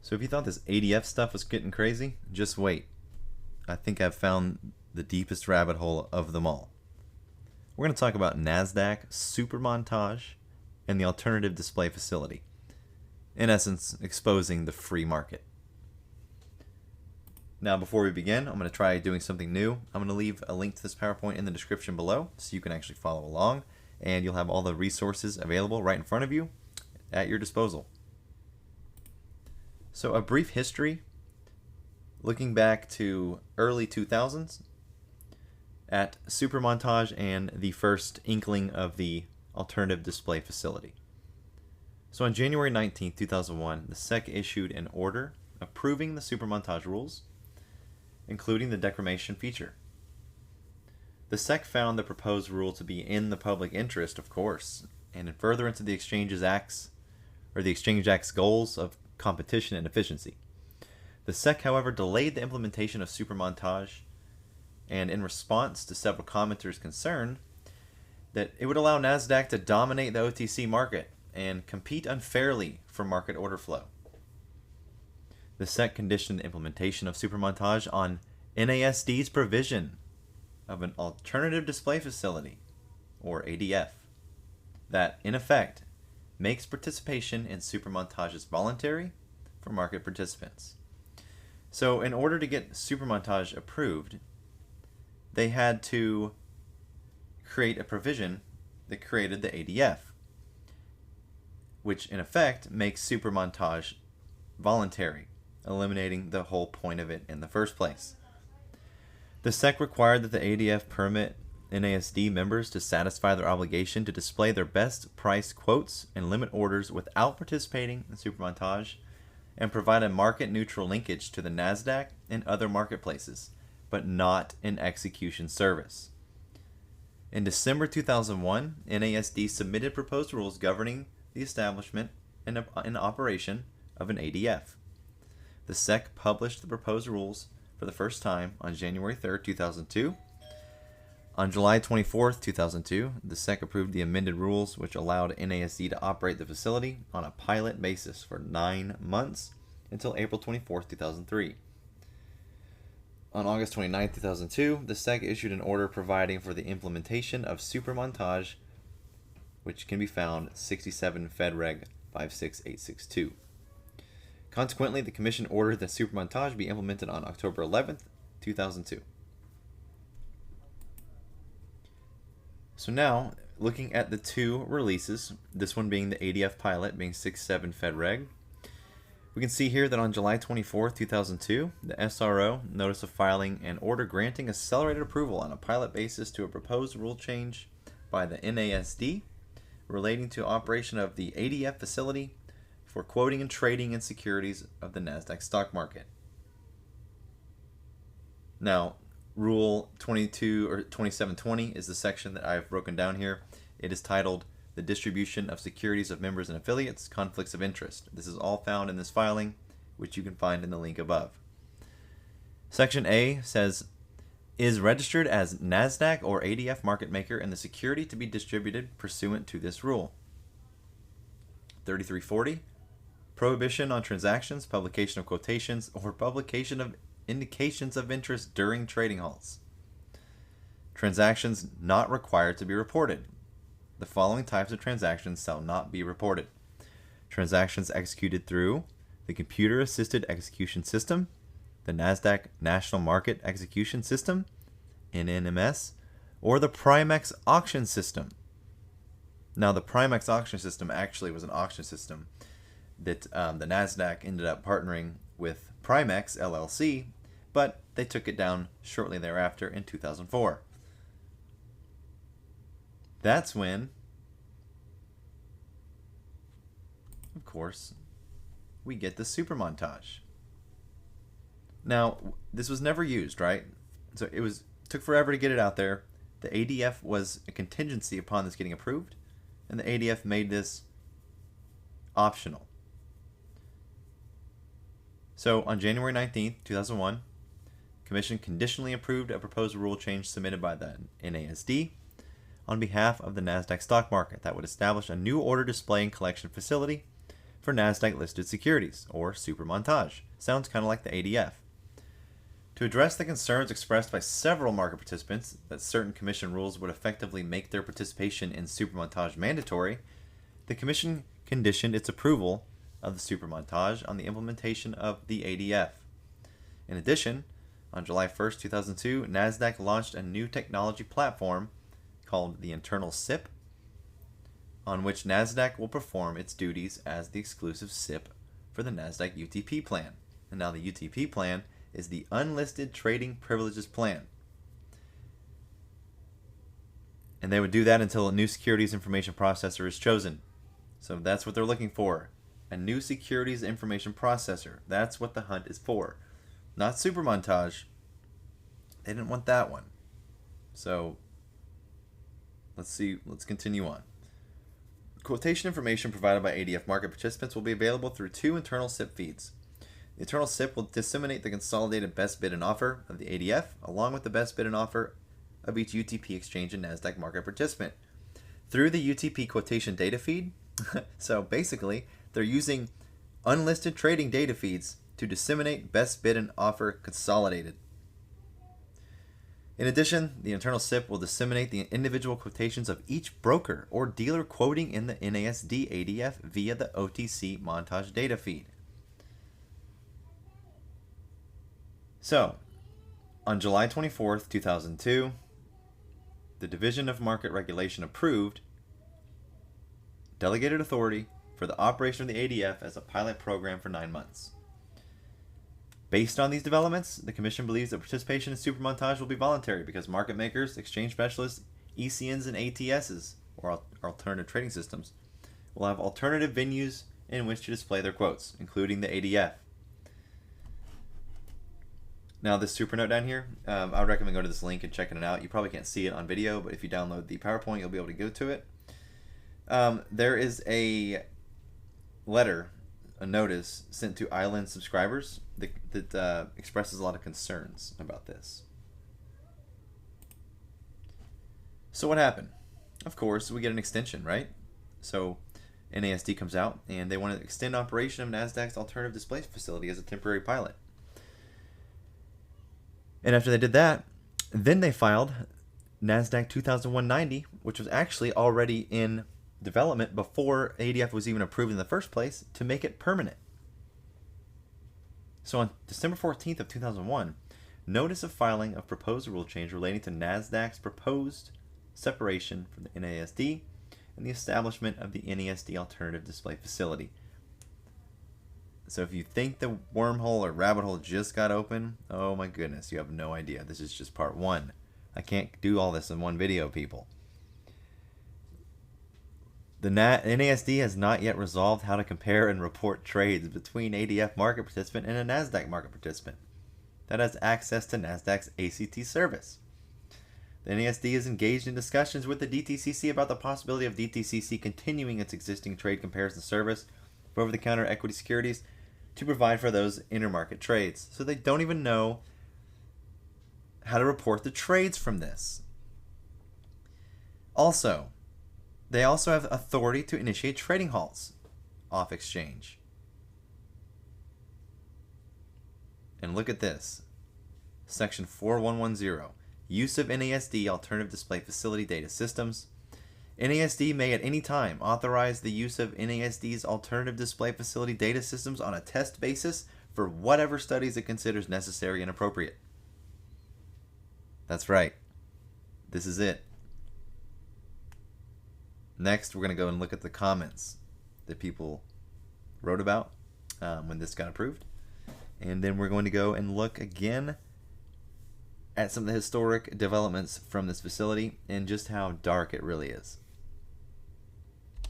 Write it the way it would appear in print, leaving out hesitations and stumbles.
So if you thought this ADF stuff was getting crazy, just wait. I think I've found the deepest rabbit hole of them all. We're going to talk about NASDAQ, SuperMontage, and the alternative display facility. In essence, exposing the free market. Now, before we begin, I'm going to try doing something new. I'm going to leave a link to this PowerPoint in the description below so you can actually follow along, and you'll have all the resources available right in front of you at your disposal. So a brief history, looking back to early 2000s at SuperMontage and the first inkling of the alternative display facility. So on January 19, 2001, the SEC issued an order approving the SuperMontage rules, including the declaration feature. The SEC found the proposed rule to be in the public interest, of course, and in furtherance of the Exchange Act's goals of competition and efficiency. The SEC, however, delayed the implementation of SuperMontage, and in response to several commenters' concern that it would allow NASDAQ to dominate the OTC market and compete unfairly for market order flow. The SEC conditioned the implementation of SuperMontage on NASD's provision of an alternative display facility, or ADF, that, in effect, makes participation in SuperMontages voluntary for market participants. So in order to get SuperMontage approved, they had to create a provision that created the ADF, which in effect makes SuperMontage voluntary, eliminating the whole point of it in the first place. The SEC required that the ADF permit NASD members to satisfy their obligation to display their best price quotes and limit orders without participating in SuperMontage, and provide a market-neutral linkage to the NASDAQ and other marketplaces, but not an execution service. In December 2001, NASD submitted proposed rules governing the establishment and operation of an ADF. The SEC published the proposed rules for the first time on January 3, 2002. On July 24, 2002, the SEC approved the amended rules, which allowed NASD to operate the facility on a pilot basis for 9 months until April 24, 2003. On August 29, 2002, the SEC issued an order providing for the implementation of SuperMontage, which can be found 67 Fed Reg 56862. Consequently, the Commission ordered that SuperMontage be implemented on October 11, 2002. So now, looking at the two releases, this one being the ADF pilot being 67 Fed Reg, we can see here that on July 24, 2002, the SRO notice of filing an order granting accelerated approval on a pilot basis to a proposed rule change by the NASD relating to operation of the ADF facility for quoting and trading in securities of the NASDAQ stock market. Now, Rule 22 or 2720 is the section that I've broken down here. It is titled The Distribution of Securities of Members and Affiliates, Conflicts of Interest. This is all found in this filing, which you can find in the link above. Section A says, is registered as NASDAQ or ADF market maker and the security to be distributed pursuant to this rule. 3340, prohibition on transactions, publication of quotations, or publication of indications of interest during trading halts. Transactions not required to be reported. The following types of transactions shall not be reported. Transactions executed through the Computer-Assisted Execution System, the NASDAQ National Market Execution System, NNMS, or the Primex Auction System. Now, the Primex Auction System actually was an auction system that the NASDAQ ended up partnering with Primex LLC, but they took it down shortly thereafter in 2004. That's when, of course, we get the SuperMontage. Now, this was never used, right? So it took forever to get it out there. The ADF was a contingency upon this getting approved, and the ADF made this optional. So on January 19th, 2001, Commission conditionally approved a proposed rule change submitted by the NASD on behalf of the NASDAQ stock market that would establish a new order display and collection facility for NASDAQ listed securities, or SuperMontage. Sounds kind of like the ADF. To address the concerns expressed by several market participants that certain commission rules would effectively make their participation in SuperMontage mandatory, the commission conditioned its approval of the SuperMontage on the implementation of the ADF. In addition, on July 1st, 2002, NASDAQ launched a new technology platform called the internal SIP, on which NASDAQ will perform its duties as the exclusive SIP for the NASDAQ UTP plan. And now the UTP plan is the Unlisted Trading Privileges Plan. And they would do that until a new securities information processor is chosen. So that's what they're looking for. A new securities information processor. That's what the hunt is for. Not SuperMontage. They didn't want that one. So let's continue on. Quotation information provided by ADF market participants will be available through two internal SIP feeds. The internal SIP will disseminate the consolidated best bid and offer of the ADF along with the best bid and offer of each UTP exchange and NASDAQ market participant through the UTP quotation data feed. So basically, they're using unlisted trading data feeds to disseminate best bid and offer consolidated. In addition, the internal SIP will disseminate the individual quotations of each broker or dealer quoting in the NASD ADF via the OTC Montage data feed. So, on July 24th, 2002, the Division of Market Regulation approved delegated authority for the operation of the ADF as a pilot program for 9 months. Based on these developments, the Commission believes that participation in SuperMontage will be voluntary because market makers, exchange specialists, ECNs, and ATSs, or alternative trading systems, will have alternative venues in which to display their quotes, including the ADF. Now, this super note down here, I would recommend going to this link and checking it out. You probably can't see it on video, but if you download the PowerPoint, you'll be able to go to it. There is a letter, a notice sent to Island subscribers that expresses a lot of concerns about this. So what happened? Of course, we get an extension, right? So NASD comes out and they want to extend operation of NASDAQ's alternative display facility as a temporary pilot. And after they did that, then they filed NASDAQ 2001-90, which was actually already in development before ADF was even approved in the first place, to make it permanent. So on December 14th of 2001, notice of filing of proposed rule change relating to NASDAQ's proposed separation from the NASD and the establishment of the NASD alternative display facility. So if you think the wormhole or rabbit hole just got open, oh my goodness, you have no idea. This is just part one. I can't do all this in one video, people. The NASD has not yet resolved how to compare and report trades between ADF market participant and a NASDAQ market participant that has access to NASDAQ's ACT service. The NASD is engaged in discussions with the DTCC about the possibility of DTCC continuing its existing trade comparison service for over-the-counter equity securities to provide for those intermarket trades. So they don't even know how to report the trades from this. Also, they also have authority to initiate trading halts off exchange. And look at this. Section 4110. Use of NASD alternative display facility data systems. NASD may at any time authorize the use of NASD's alternative display facility data systems on a test basis for whatever studies it considers necessary and appropriate. That's right. This is it. Next, we're going to go and look at the comments that people wrote about when this got approved. And then we're going to go and look again at some of the historic developments from this facility and just how dark it really is.